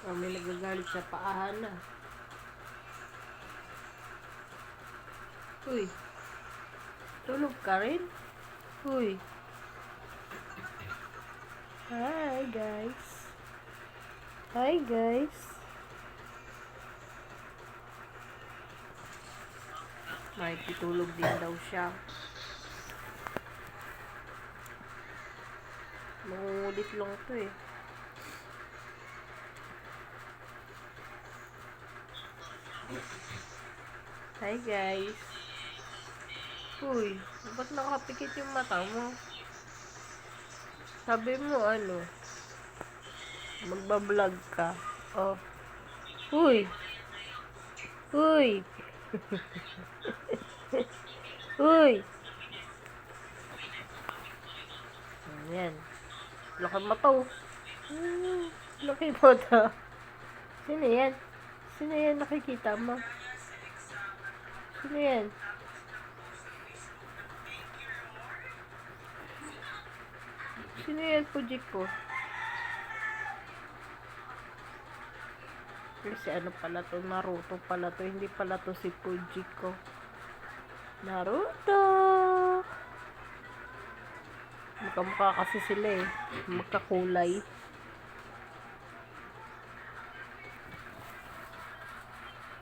Oh, may nagagalit sa paahan na. Uy, tulog ka rin? Uy. Hi, guys. Hi, guys. Makikitulog din daw siya. Mangungulit lang to eh. Hi, guys. Uy, ba't nakapikit yung mata mo? Sabi mo ano? Magbablog ka. Oh. Uy. Uy. Uy. Ayan. Laki mata oh. Laki mata. Sino yan? Sino yan nakikita mo? Sino yan? Sino yan, Fujiko? Kasi ano pala to? Naruto pala to. Hindi pala to si Fujiko. Naruto! Magkamukha kasi sila eh. Magkakulay.